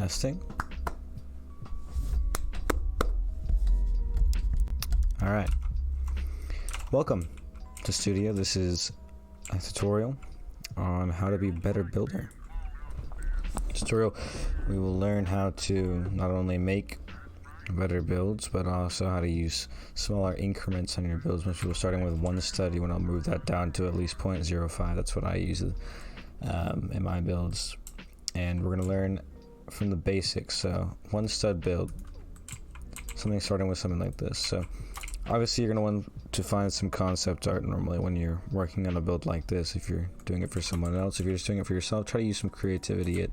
Testing. All right. Welcome to Studio. This is a tutorial on how to be a better builder. Tutorial, we will learn how to not only make better builds, but also how to use smaller increments on your builds. Most people starting with one stud, you want to move that down to at least 0.05. That's what I use in my builds. And we're going to learn from the basics. So one stud build, something starting with something like this. So obviously you're going to want to find some concept art normally when you're working on a build like this. If you're doing it for someone else, if you're just doing it for yourself, try to use some creativity. It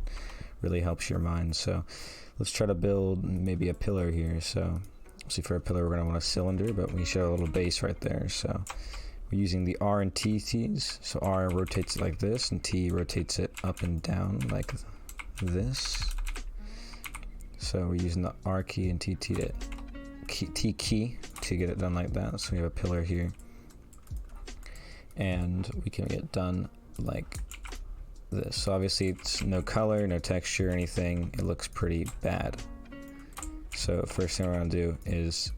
really helps your mind. So let's try to build maybe a pillar here. So see, for a pillar we're going to want a cylinder, but we show a little base right there. So we're using the R and T keys. So R rotates it like this and T rotates it up and down like this. So we're using the R key and T key to get it done like that. So we have a pillar here, and we can get done like this. So obviously it's no color, no texture, anything. It looks pretty bad. So first thing we're gonna do is,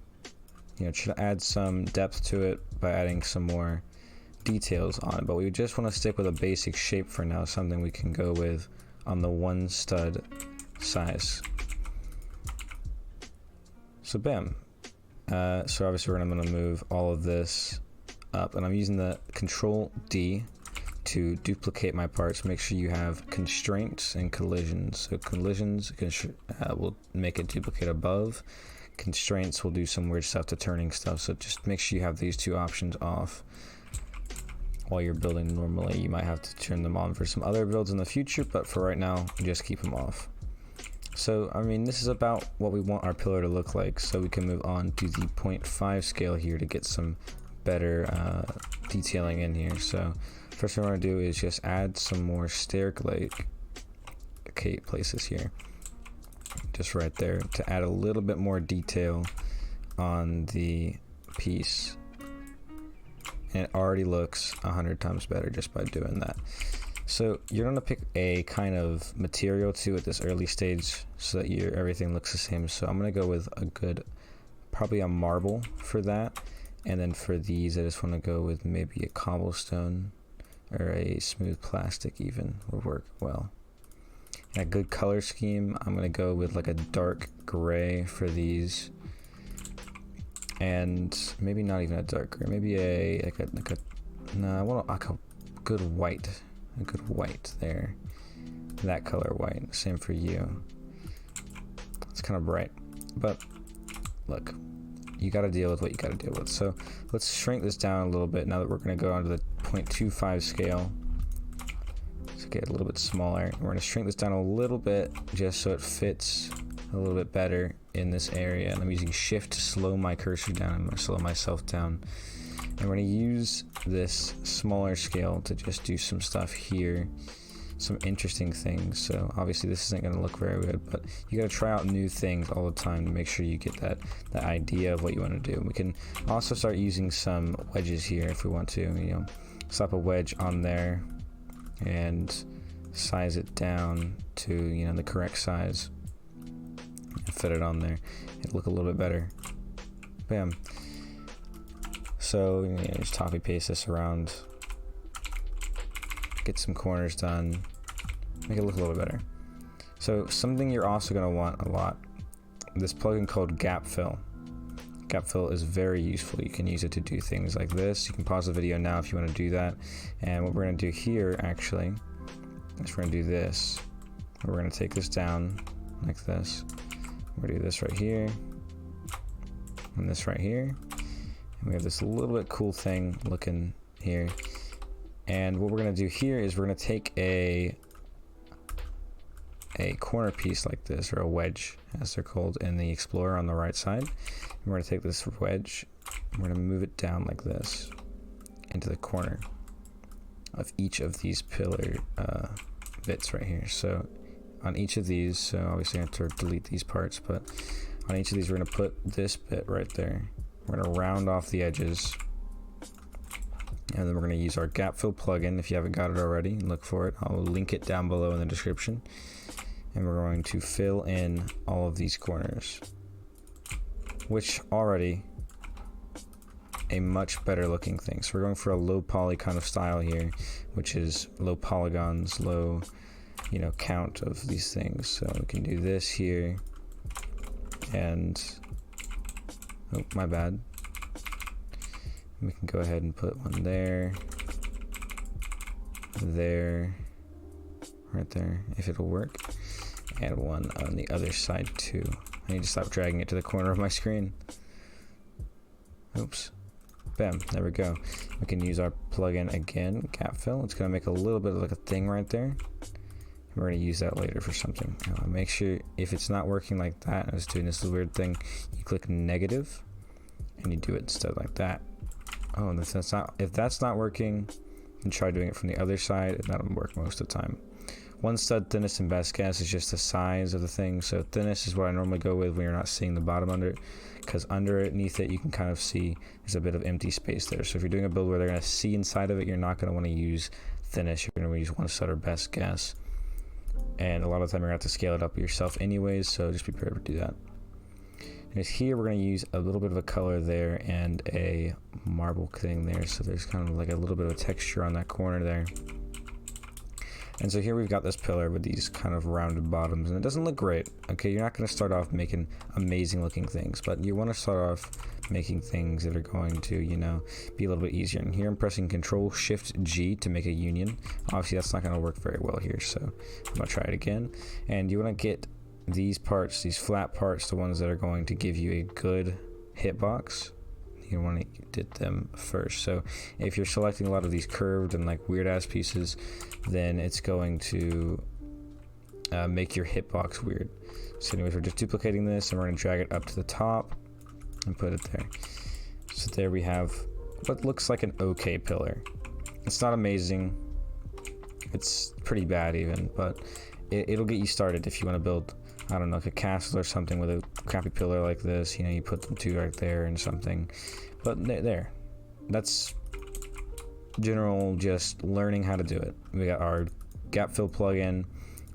try to add some depth to it by adding some more details on it. But we just want to stick with a basic shape for now, something we can go with on the one stud size. So bam. So obviously I'm going to move all of this up, and I'm using the Control D to duplicate my parts. Make sure you have constraints and collisions. So collisions will make it duplicate above. Constraints will do some weird stuff to turning stuff. So just make sure you have these two options off while you're building. Normally you might have to turn them on for some other builds in the future, but for right now just keep them off. So this is about what we want our pillar to look like. So we can move on to the 0.5 scale here to get some better detailing in here. So first thing we're going to do is just add some more stair-like places here, just right there, to add a little bit more detail on the piece. And it already looks 100 times better just by doing that. So you're going to pick a kind of material too at this early stage so that everything looks the same. So I'm going to go with probably a marble for that. And then for these, I just want to go with maybe a cobblestone or a smooth plastic even would work well. And a good color scheme, I'm going to go with like a dark gray for these. And maybe not even a dark gray, maybe I want a good white. A good white there, that color white. Same for you. It's kind of bright, but look, you got to deal with what you got to deal with. So let's shrink this down a little bit now that we're going to go onto the 0.25 scale. Let's get a little bit smaller. We're going to shrink this down a little bit just so it fits a little bit better in this area. And I'm using Shift to slow my cursor down. I'm going to slow myself down. And we're going to use this smaller scale to just do some stuff here, some interesting things. So obviously this isn't going to look very good, but you got to try out new things all the time to make sure you get that idea of what you want to do. We can also start using some wedges here if we want to, slap a wedge on there and size it down to the correct size and fit it on there. It'll look a little bit better. Bam. So just copy paste this around, get some corners done, make it look a little better. So something you're also going to want a lot, this plugin called Gap Fill. Gap Fill is very useful. You can use it to do things like this. You can pause the video now if you want to do that. And what we're going to do here actually is we're going to do this. We're going to take this down like this. We're going to do this right here and this right here. We have this little bit cool thing looking here, and what we're going to do here is we're going to take a corner piece like this, or a wedge as they're called in the Explorer on the right side. And we're going to take this wedge, we're going to move it down like this into the corner of each of these pillar bits right here. So on each of these, so obviously I have to delete these parts, but on each of these we're going to put this bit right there. We're going to round off the edges, and then we're going to use our Gap Fill plugin. If you haven't got it already, look for it. I'll link it down below in the description. and we're going to fill in all of these corners, which already a much better looking thing. So we're going for a low poly kind of style here, which is low polygons, low, you know, count of these things. So we can do this here, and oh, my bad. We can go ahead and put one there, there, right there, if it'll work, and one on the other side too. I need to stop dragging it to the corner of my screen. Oops. Bam, there we go. We can use our plugin again, gap fill. It's gonna make a little bit of like a thing right there. We're gonna use that later for something. Make sure if it's not working like that, I was doing this weird thing, you click negative and you do it instead like that. Oh, and if that's not working, then try doing it from the other side, and that'll work most of the time. One stud thinness and best guess is just the size of the thing. So thinness is what I normally go with when you're not seeing the bottom under it, because underneath it you can kind of see there's a bit of empty space there. So if you're doing a build where they're going to see inside of it, you're not going to want to use thinness. You're going to use one stud or best guess, and a lot of the time you're going to have to scale it up yourself anyways, so just be prepared to do that. And here we're going to use a little bit of a color there and a marble thing there, so there's kind of like a little bit of a texture on that corner there. And so here we've got this pillar with these kind of rounded bottoms, and it doesn't look great. Okay, you're not going to start off making amazing looking things, but you want to start off making things that are going to, you know, be a little bit easier. And here I'm pressing Control Shift G to make a union. Obviously that's not going to work very well here, so I'm going to try it again. And you want to get these parts, these flat parts, the ones that are going to give you a good hitbox. You want to get them first. So if you're selecting a lot of these curved and like weird ass pieces, then it's going to make your hitbox weird. So anyways, we're just duplicating this and we're going to drag it up to the top and put it there. So there we have what looks like an okay pillar. It's not amazing, it's pretty bad even, but it'll get you started if you want to build, I don't know, like a castle or something with a crappy pillar like this. You know, you put them two right there and something. But there. That's general just learning how to do it. We got our gap fill plugin.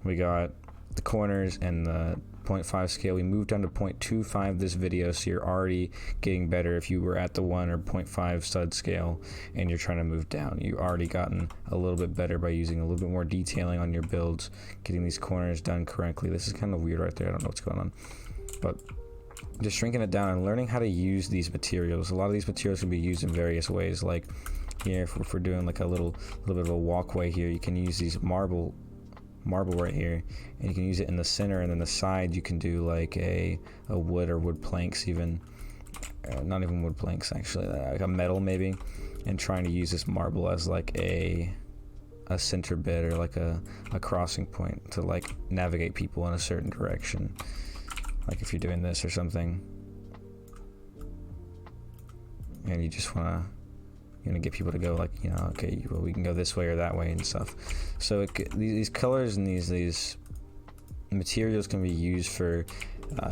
We got the corners and the 0.5 scale. We moved down to 0.25 this video, so you're already getting better. If you were at the 1 or 0.5 stud scale and you're trying to move down, you've already gotten a little bit better by using a little bit more detailing on your builds, getting these corners done correctly. This is kind of weird right there. I don't know what's going on, but just shrinking it down and learning how to use these materials. A lot of these materials can be used in various ways. Like here, if we're doing like a little bit of a walkway here, you can use these marble right here, and you can use it in the center, and then the side you can do like a wood or wood planks, even not even wood planks actually, like a metal maybe, and trying to use this marble as like a center bit or like a crossing point to like navigate people in a certain direction, like if you're doing this or something and you just want to get people to go like, you know, okay, well, we can go this way or that way and stuff. So these colors and these materials can be used for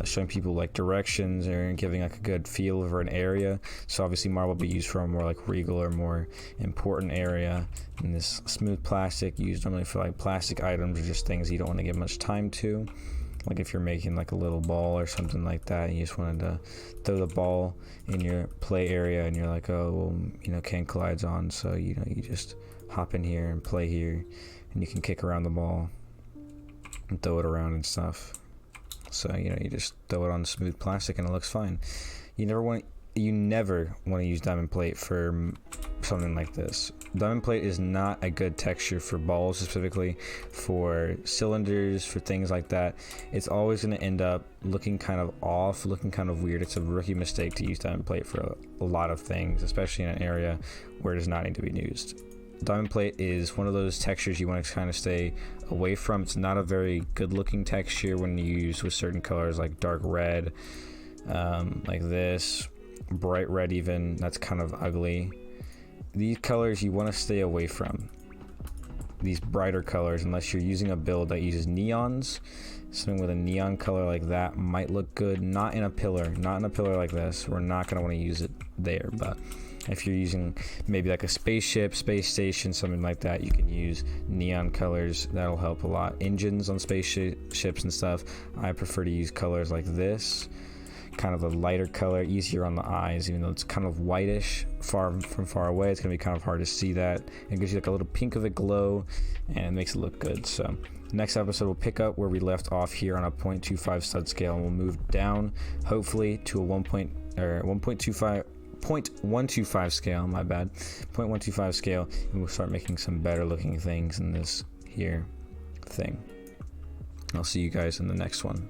showing people like directions or giving like a good feel over an area. So obviously marble will be used for a more like regal or more important area, and this smooth plastic used normally for like plastic items or just things you don't want to give much time to. Like if you're making like a little ball or something like that, and you just wanted to throw the ball in your play area, and you're like, oh, well, you know, Can collides on, so you know, you just hop in here and play here, and you can kick around the ball and throw it around and stuff. So you know, you just throw it on smooth plastic and it looks fine. You never want to use diamond plate for something like this. Diamond plate is not a good texture for balls, specifically for cylinders, for things like that. It's always going to end up looking kind of off, looking kind of weird. It's a rookie mistake to use diamond plate for a lot of things, especially in an area where it does not need to be used. Diamond plate is one of those textures you want to kind of stay away from. It's not a very good looking texture when you use with certain colors like dark red, like this, bright red even. That's kind of ugly. These colors you want to stay away from, these brighter colors, unless you're using a build that uses neons. Something with a neon color like that might look good, not in a pillar like this. We're not going to want to use it there, but If you're using maybe like a spaceship, space station, something like that, you can use neon colors. That'll help a lot. Engines on spaceships and stuff, I prefer to use colors like this, kind of a lighter color, easier on the eyes. Even though it's kind of whitish from far away, it's gonna be kind of hard to see that. It gives you like a little pink of a glow, and it makes it look good. So next episode we'll pick up where we left off here on a 0.25 stud scale, and we'll move down hopefully to a 0.125 scale, my bad, 0.125 scale, and we'll start making some better looking things in this here thing. I'll see you guys in the next one.